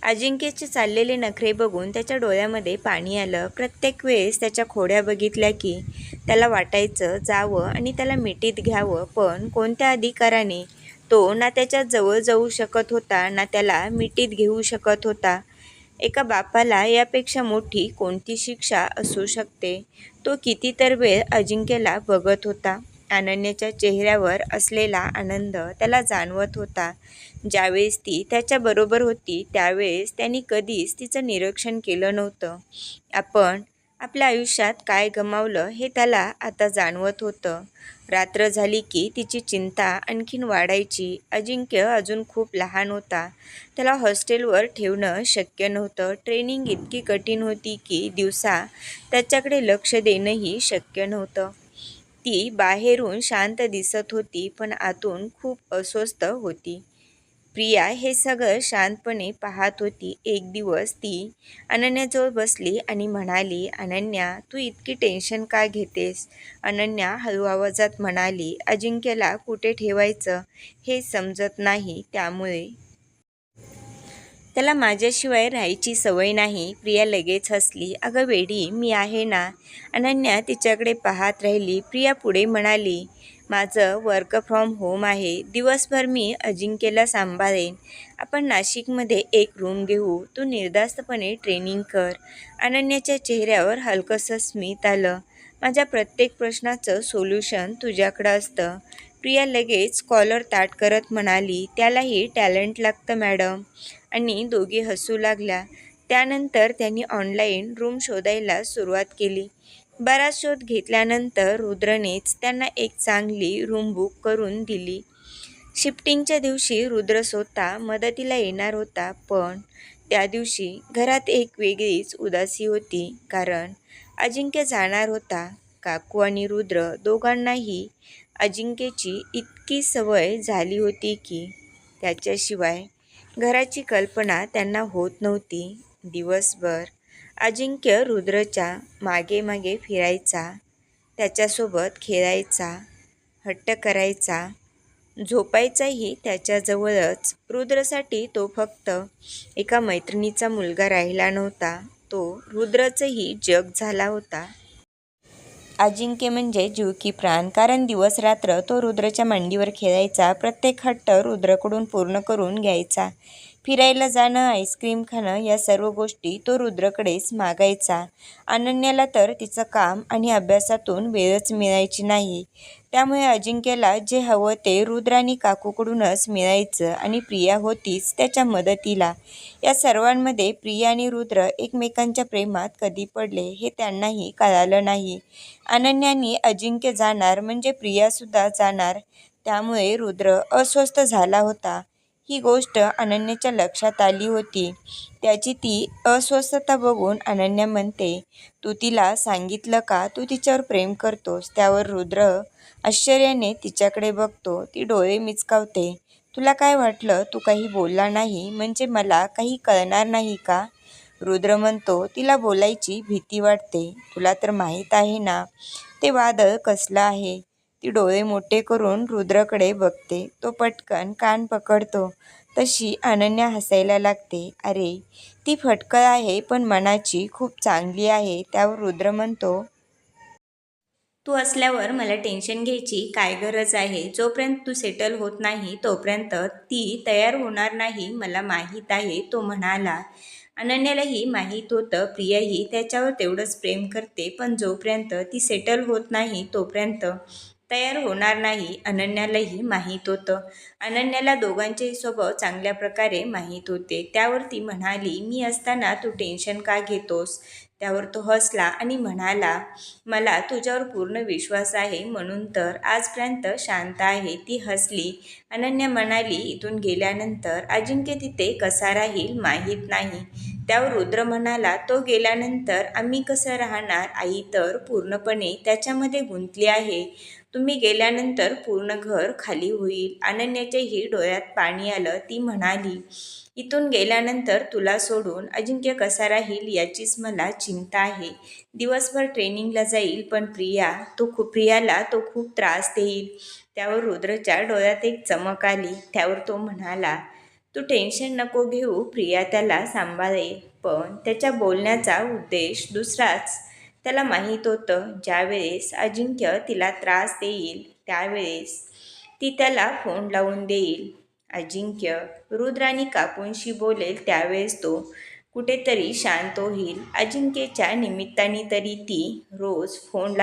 अजिंक्यचे चाललेले नखरे बघून त्याच्या डोळ्यामध्ये पाणी आलं. प्रत्येक वेळेस त्याच्या खोड्या बघितल्या की त्याला वाटायचं जावं आणि त्याला मिठीत घ्यावं, पण कोणत्या अधिकाराने तो ना त्याच्या जवळ जाऊ शकत होता ना त्याला मिठीत घेऊ शकत होता. एका बापाला यापेक्षा मोठी कोणती शिक्षा असू शकते? तो कितीतर वेळ अजिंक्यला बघत होता. अनन्याच्या चेहऱ्यावर असलेला आनंद त्याला जाणवत होता. ज्यावेळेस ती त्याच्याबरोबर होती त्यावेळेस त्यांनी कधीच तिचं निरीक्षण केलं नव्हतं. आपण आपल्या आयुष्यात काय गमावलं हे त्याला आता जाणवत होतं. रात्र झाली की तिची चिंता आणखीन वाढायची. अजिंक्य अजून खूप लहान होता. त्याला हॉस्टेलवर ठेवणं शक्य नव्हतं. ट्रेनिंग इतकी कठीण होती की दिवसा त्याच्याकडे लक्ष देणंही शक्य नव्हतं. ती बाहेरून शांत दिसत होती पण आतून खूप अस्वस्थ होती. प्रिया हे सगळं शांतपणे पाहत होती. एक दिवस ती अनन्याजवळ बसली आणि म्हणाली, अनन्या, तू इतकी टेन्शन का घेतेस? अनन्या हळू आवाजात म्हणाली, अजिंक्यला कुठे ठेवायचं हे समजत नाही, त्यामुळे त्याला माझ्याशिवाय राहायची सवय नाही. प्रिया लगेच हसली. अगं वेडी, मी आहे ना. अनन्या तिच्याकडे पाहत राहिली. प्रिया पुढे म्हणाली, माझं वर्क फ्रॉम होम आहे. दिवसभर मी अजिंक्यला सांभाळेन. आपण नाशिकमध्ये एक रूम घेऊ. तू निर्धास्तपणे ट्रेनिंग कर. अनन्याच्या चेहऱ्यावर हलकंसं स्मित आलं. माझ्या प्रत्येक प्रश्नाचं सोल्युशन तुझ्याकडं असतं. प्रिया लगेच कॉलर ताठ करत म्हणाली, त्यालाही टॅलेंट लागतं मॅडम. आणि दोघी हसू लागल्या. त्यानंतर त्यांनी ऑनलाईन रूम शोधायला सुरुवात केली. बराच शोध घेतल्यानंतर रुद्रनेच त्यांना एक चांगली रूम बुक करून दिली. शिफ्टिंगच्या दिवशी रुद्र स्वतः मदतीला येणार होता, पण त्या दिवशी घरात एक वेगळीच उदासी होती. कारण अजिंक्य जाणार होता. काकू आणि रुद्र दोघांनाही अजिंक्यची इतकी सवय झाली होती की त्याच्याशिवाय घराची कल्पना त्यांना होत नव्हती. दिवसभर अजिंक्य रुद्रच्या मागे मागे फिरायचा, त्याच्यासोबत खेळायचा, हट्ट करायचा, झोपायचाही त्याच्याजवळच. रुद्रसाठी तो फक्त एका मैत्रिणीचा मुलगा राहिला नव्हता, तो रुद्रचंही जग झाला होता. अजिंक्य म्हणजे जीव की प्राण. कारण दिवस रात्र तो रुद्रच्या मांडीवर खेळायचा, प्रत्येक हट्ट रुद्रकडून पूर्ण करून घ्यायचा. फिरायला जाणं, आईस्क्रीम खाणं या सर्व गोष्टी तो रुद्रकडेच मागायचा. अनन्याला तर तिचं काम आणि अभ्यासातून वेळच मिळायची नाही. त्यामुळे अजिंक्यला जे हवं ते रुद्र आणि काकूकडूनच मिळायचं आणि प्रिया होतीच त्याच्या मदतीला. या सर्वांमध्ये प्रिया आणि रुद्र एकमेकांच्या प्रेमात कधी पडले हे त्यांनाही कळालं नाही. अनन्यानी अजिंक्य जाणार म्हणजे प्रियासुद्धा जाणार, त्यामुळे रुद्र अस्वस्थ झाला होता. ही गोष्ट अनन्याच्या लक्षात आली होती. त्याची ती अस्वस्थता बघून अनन्या म्हणते, तू तिला सांगितलं का तू तिच्यावर प्रेम करतोस? त्यावर रुद्र आश्चर्याने तिच्याकडे बघतो. ती डोळे मिचकावते. तुला काय वाटलं तू काही बोलला नाही म्हणजे मला काही कळणार नाही का? रुद्र म्हणतो, तिला बोलायची भीती वाटते. तुला तर माहीत आहे ना ते वादळ कसलं आहे. ती डोळे मोठे करून रुद्रकडे बघते. तो पटकन कान पकडतो. तशी अनन्या हसायला लागते. अरे, ती फटकळ आहे पण मनाची खूप चांगली आहे. त्यावर रुद्र म्हणतो, तू असल्यावर मला टेन्शन घ्यायची काय गरज आहे? जोपर्यंत तू सेटल होत नाही तोपर्यंत ती तयार होणार नाही, मला माहीत आहे, तो म्हणाला. अनन्यालाही माहीत होतं प्रियाही त्याच्यावर तेवढंच प्रेम करते, पण जोपर्यंत ती सेटल होत नाही तोपर्यंत तयार होणार नाही. अनन्यालाही माहीत होतं. अनन्याला दोघांचेही स्वभाव चांगल्या प्रकारे माहीत होते. त्यावर ती म्हणाली, मी असताना तू टेन्शन का घेतोस? त्यावर तो हसला आणि म्हणाला, मला तुझ्यावर पूर्ण विश्वास आहे म्हणून तर आजपर्यंत शांत आहे. ती हसली. अनन्या म्हणाली, इथून गेल्यानंतर अजिंक्य तिथे कसा राहील माहीत नाही. त्यावर रुद्र म्हणाला, तो गेल्यानंतर आम्ही कसं राहणार? आई तर पूर्णपणे त्याच्यामध्ये गुंतली आहे. तुम्ही गेल्यानंतर पूर्ण घर खाली होईल. अनन्याच्याही डोळ्यात पाणी आलं. ती म्हणाली, इथून गेल्यानंतर तुला सोडून अजिंक्य कसा राहील याचीच मला चिंता आहे. दिवसभर ट्रेनिंगला जाईल पण प्रियाला तो खूप त्रास देईल. त्यावर रुद्रच्या डोळ्यात एक चमक आली. त्यावर तो म्हणाला, तू टेन्शन नको घेऊ, प्रिया त्याला सांभाळेल. पण त्याच्या बोलण्याचा उद्देश दुसराच त्याला माहीत होतं. ज्यावेळेस अजिंक्य तिला त्रास देईल त्यावेळेस ती त्याला फोन लावून देईल. अजिंक्य रुद्र आणि काकूंशी बोलेल त्यावेळेस तो कुठेतरी शांत होईल. अजिंक्यच्या निमित्ताने तरी ती रोज फोन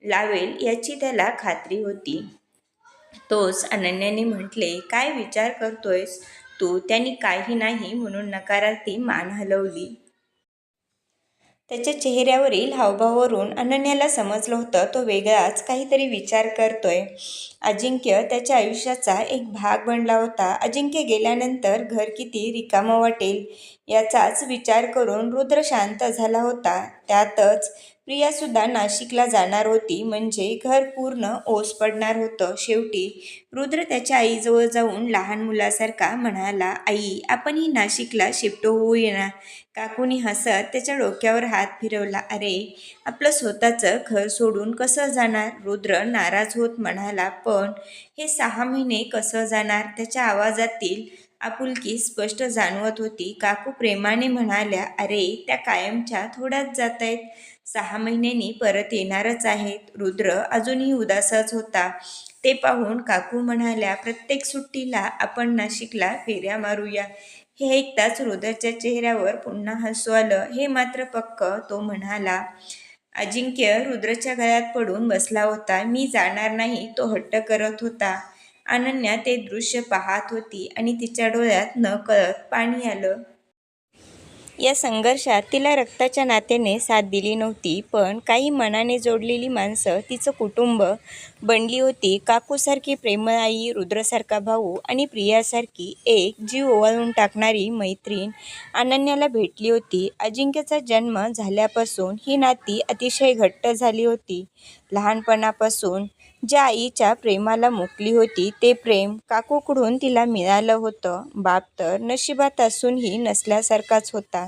लावेल याची त्याला खात्री होती. तोच अनन्याने म्हटले, काय विचार करतोयस तू? त्यांनी काही नाही म्हणून नकारार्थी मान हलवली. त्याच्या चेहऱ्यावरील हावभावावरून अनन्याला समजलं होतं तो वेगळाच काहीतरी विचार करतोय. अजिंक्य त्याच्या आयुष्याचा एक भाग बनला होता. अजिंक्य गेल्यानंतर घर किती रिकामं वाटेल याचाच विचार करून रुद्र शांत झाला होता. त्यातच प्रियासुद्धा नाशिकला जाणार होती, म्हणजे घर पूर्ण ओस पडणार होतं. शेवटी रुद्र त्याच्या आईजवळ जाऊन लहान मुलासारखा म्हणाला, आई, आपणही नाशिकला शिफ्ट होऊया. काकूनी हसत त्याच्या डोक्यावर हात फिरवला. अरे, आपलं स्वतःचं घर सोडून कसं जाणार? रुद्र नाराज होत म्हणाला. पण हे 6 महिने कसं जाणार? त्याच्या आवाजातील आपुलकी स्पष्ट जाणवत होती. काकू प्रेमाने म्हणाल्या, अरे, त्या कायमच्या थोड्याच जात आहेत. 6 महिन्यांनी परत येणारच आहेत. रुद्र अजूनही उदासच होता. ते पाहून काकू म्हणाल्या, प्रत्येक सुट्टीला आपण नाशिकला फेऱ्या मारूया. हे ऐकताच रुद्रच्या चेहऱ्यावर पुन्हा हसू आलं. हे मात्र पक्क, तो म्हणाला. अजिंक्य रुद्रच्या गळ्यात पडून बसला होता. मी जाणार नाही, तो हट्ट करत होता. अनन्या ते दृश्य पाहत होती आणि तिच्या डोळ्यात नकळत पाणी आलं. या संघर्षात तिला रक्ताच्या नात्याने साथ दिली नव्हती, पण काही मनाने जोडलेली माणसं तिचं कुटुंब बनली होती. काकूसारखी प्रेमळ आई, रुद्रसारखा भाऊ आणि प्रियासारखी एक जीव ओवाळून टाकणारी मैत्रीण अनन्याला भेटली होती. अजिंक्यचा जन्म झाल्यापासून ही नाती अतिशय घट्ट झाली होती. लहानपणापासून ज्या आईच्या प्रेमाला मुकली होती, ते प्रेम काकूकडून तिला मिळालं होतं. बाप तर नशिबात असूनही नसल्यासारखाच होता.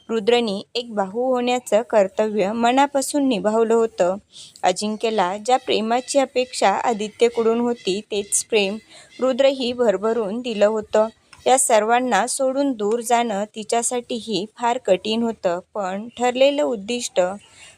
रुद्रनी एक भाऊ होण्याचं कर्तव्य मनापासून निभावलं होतं. अजिंक्यला ज्या प्रेमाची अपेक्षा आदित्यकडून होती, तेच प्रेम रुद्रही भरभरून दिलं होतं. या सर्वांना सोडून दूर जाणं तिच्यासाठीही फार कठीण होतं. पण ठरलेलं उद्दिष्ट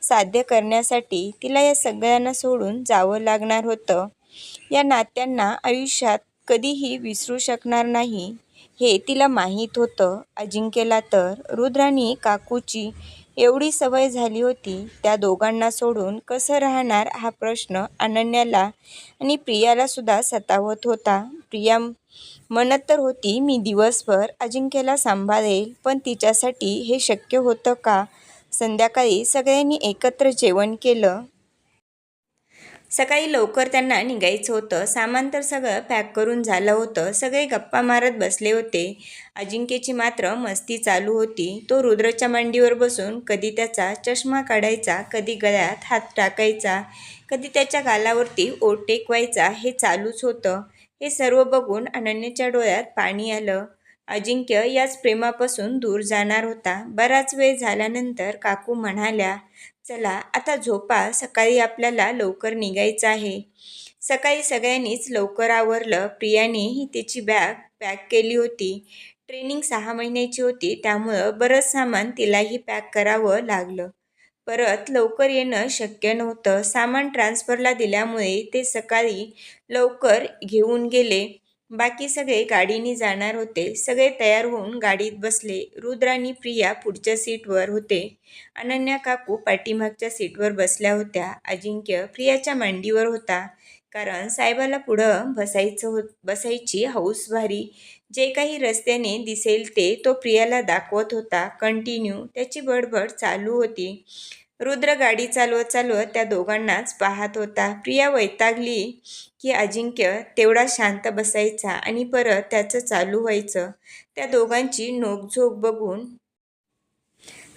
साध्य करण्यासाठी तिला या सगळ्यांना सोडून जावं लागणार होतं. या नात्यांना आयुष्यात कधीही विसरू शकणार नाही, हे तिला माहीत होतं. अजिंक्यला तर रुद्र आणि काकूची एवढी सवय झाली होती. त्या दोघांना सोडून कसं राहणार हा प्रश्न अनन्याला आणि प्रियाला सुद्धा सतावत होता. प्रिया म्हणत तर होती, मी दिवसभर अजिंक्यला सांभाळेल, पण तिच्यासाठी हे शक्य होतं का? संध्याकाळी सगळ्यांनी एकत्र जेवण केलं. सकाळी लवकर त्यांना निघायचं होतं. सामान तर सगळं पॅक करून झालं होतं. सगळे गप्पा मारत बसले होते. अजिंक्यची मात्र मस्ती चालू होती. तो रुद्रच्या मांडीवर बसून कधी त्याचा चष्मा काढायचा, कधी गळ्यात हात टाकायचा, कधी त्याच्या गालावरती ओठ टेकवायचा. हे चालूच होतं. हे सर्व बघून अनन्याच्या डोळ्यात पाणी आलं. अजिंक्य याच प्रेमापासून दूर जाणार होता. बराच वेळ झाल्यानंतर काकू म्हणाल्या, चला आता झोपा, सकाळी आपल्याला लवकर निघायचं आहे. सकाळी सगळ्यांनीच लवकर आवरलं. प्रियानेही तिची बॅग पॅक केली होती. ट्रेनिंग 6 महिन्याची होती, त्यामुळं बरंच सामान तिलाही पॅक करावं लागलं. परत लवकर येणं शक्य नव्हतं. सामान ट्रान्सफरला दिल्यामुळे ते सकाळी लवकर घेऊन गेले. बाकी सगळे गाडीने जाणार होते. सगळे तयार होऊन गाडीत बसले. रुद्र आणि प्रिया पुढच्या सीटवर होते. अनन्या काकू पाठीमागच्या सीटवर बसल्या होत्या. अजिंक्य प्रियाच्या मांडीवर होता, कारण साहेबाला पुढं बसायची हौस भारी. जे काही रस्त्याने दिसेल ते तो प्रियाला दाखवत होता. कंटिन्यू त्याची बडबड चालू होती. रुद्र गाडी चालवत त्या दोघांनाच पाहत होता. प्रिया वैतागली की अजिंक्य तेवढा शांत बसायचा आणि परत त्याचं चालू व्हायचं. त्या दोघांची नोकझोक बघून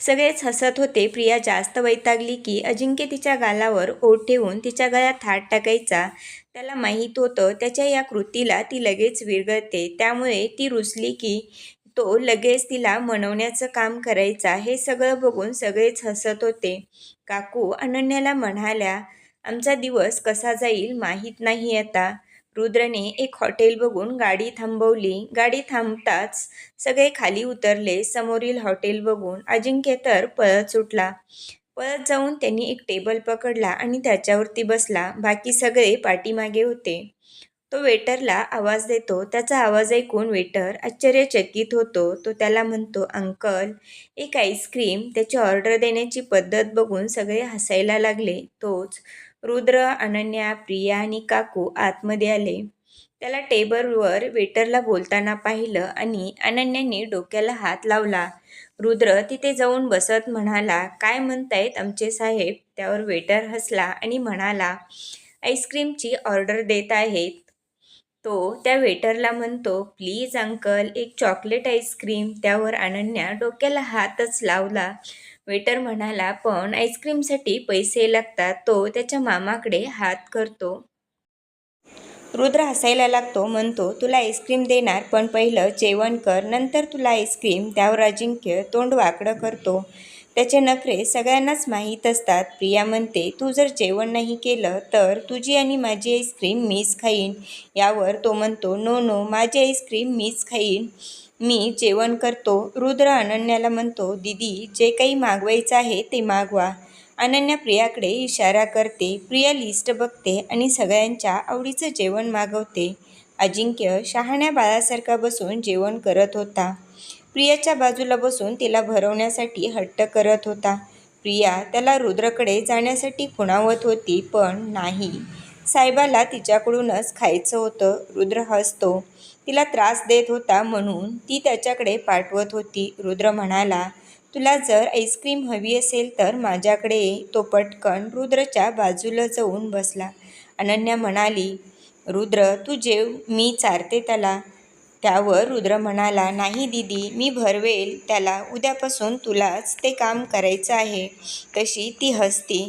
सगळेच हसत होते. प्रिया जास्त वैतागली की अजिंक्य तिच्या गालावर ओठ ठेवून तिच्या गळ्यात हात टाकायचा. त्याला माहीत होतं त्याच्या या कृतीला ती लगेच विरघळते, त्यामुळे ती रुसली की तो लगेच तिला मनवण्याचं काम करायचा. हे सगळं बघून सगळेच हसत होते. काकू अनन्याला म्हणाल्या, आमचा दिवस कसा जाईल माहीत नाही आता. रुद्रने एक हॉटेल बघून गाडी थांबवली. गाडी थांबताच सगळे खाली उतरले. समोरील हॉटेल बघून अजिंक्य तर पळत सुटला. पळत जाऊन त्यांनी एक टेबल पकडला आणि त्याच्यावरती बसला. बाकी सगळे पाठीमागे होते. तो वेटरला आवाज देतो. त्याचा आवाज ऐकून वेटर आश्चर्यचकित होतो. तो त्याला म्हणतो, अंकल, एक आईस्क्रीम. त्याची ऑर्डर देण्याची पद्धत बघून सगळे हसायला लागले. तोच रुद्र, अनन्या, प्रिया आणि काकू आतमध्ये आले. त्याला टेबलवर वेटरला बोलताना पाहिलं आणि अनन्याने डोक्याला हात लावला. रुद्र तिथे जाऊन बसत म्हणाला, काय म्हणतायत आमचे साहेब? त्यावर वेटर हसला आणि म्हणाला, आईस्क्रीमची ऑर्डर देत आहेत. तो त्या वेटरला म्हणतो, प्लीज अंकल, एक चॉकलेट आईस्क्रीम. त्यावर अनन्या डोक्याला हातच लावला. वेटर म्हणाला, पण आईस्क्रीमसाठी पैसे लागतात. तो त्याच्या मामाकडे हात करतो. रुद्र हसायला लागतो. म्हणतो, तुला आईस्क्रीम देणार, पण पहिलं जेवण कर, नंतर तुला आईस्क्रीम. त्यावर अजिंक्य तोंड वाकडं करतो. त्याचे नखरे सगळ्यांनाच माहीत असतात. प्रिया म्हणते, तू जर जेवण नाही केलं तर तुझी आणि माझी आईस्क्रीम मीच खाईन. यावर तो म्हणतो, नो नो, माझी आईस्क्रीम मीच खाईन, मी जेवण करतो. रुद्र अनन्याला म्हणतो, दीदी, जे काही मागवायचं आहे ते मागवा. अनन्या प्रियाकडे इशारा करते. प्रिया लिस्ट बघते आणि सगळ्यांच्या आवडीचं जेवण मागवते. अजिंक्य शहाण्या बाळासारखा बसून जेवण करत होता. प्रियाच्या बाजूला बसून तिला भरवण्यासाठी हट्ट करत होता. प्रिया त्याला रुद्रकडे जाण्यासाठी खुणावत होती, पण नाही, साहेबाला तिच्याकडूनच खायचं होतं. रुद्र हसतो. तिला त्रास देत होता म्हणून ती त्याच्याकडे पाठवत होती. रुद्र म्हणाला, तुला जर आईस्क्रीम हवी असेल तर माझ्याकडे ये. तो पटकन रुद्रच्या बाजूला जाऊन बसला. अनन्या म्हणाली, रुद्र तू जेव, मी चारते त्याला. त्यावर रुद्र म्हणाला, नाही दीदी, मी भरवेल त्याला, उद्यापासून तुलाच ते काम करायचं आहे. तशी ती हसती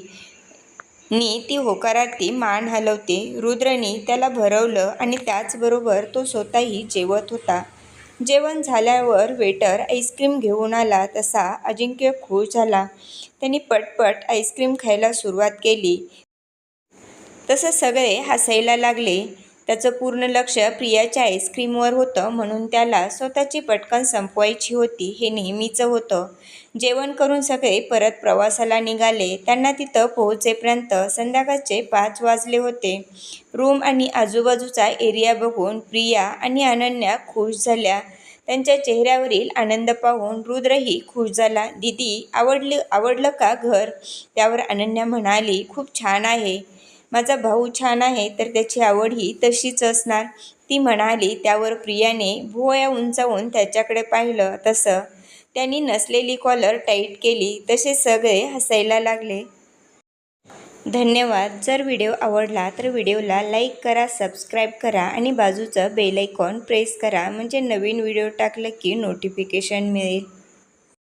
नी ती होकारार्थी मान हलवते. रुद्रने त्याला भरवलं आणि त्याचबरोबर तो स्वतःही जेवत होता. जेवण झाल्यावर वेटर आईस्क्रीम घेऊन आला तसा अजिंक्य खुश झाला. त्यांनी पटपट आईस्क्रीम खायला सुरुवात केली. तसं सगळे हसायला लागले. त्याचं पूर्ण लक्ष प्रियाच्या आईस्क्रीमवर होतं, म्हणून त्याला स्वतःची पटकन संपवायची होती. हे नेहमीचं होतं. जेवण करून सगळे परत प्रवासाला निघाले. त्यांना तिथं पोहोचेपर्यंत संध्याकाळचे 5 वाजले होते. रूम आणि आजूबाजूचा एरिया बघून प्रिया आणि अनन्या खुश झाल्या. त्यांच्या चेहऱ्यावरील आनंद पाहून रुद्रही खुश झाला. दीदी, आवडलं का घर? त्यावर अनन्या म्हणाली, खूप छान आहे. माझा भाऊ छान आहे तर त्याची आवडही तशीच असणार, ती म्हणाली. त्यावर प्रियाने भुवया उंचावून त्याच्याकडे पाहिलं. तसं त्यांनी नसलेली कॉलर टाईट केली. तसे सगळे हसायला लागले. धन्यवाद. जर व्हिडिओ आवडला तर व्हिडिओला लाईक करा, सबस्क्राईब करा आणि बाजूचं बेल आयकॉन प्रेस करा, म्हणजे नवीन व्हिडिओ टाकलं की नोटिफिकेशन मिळेल.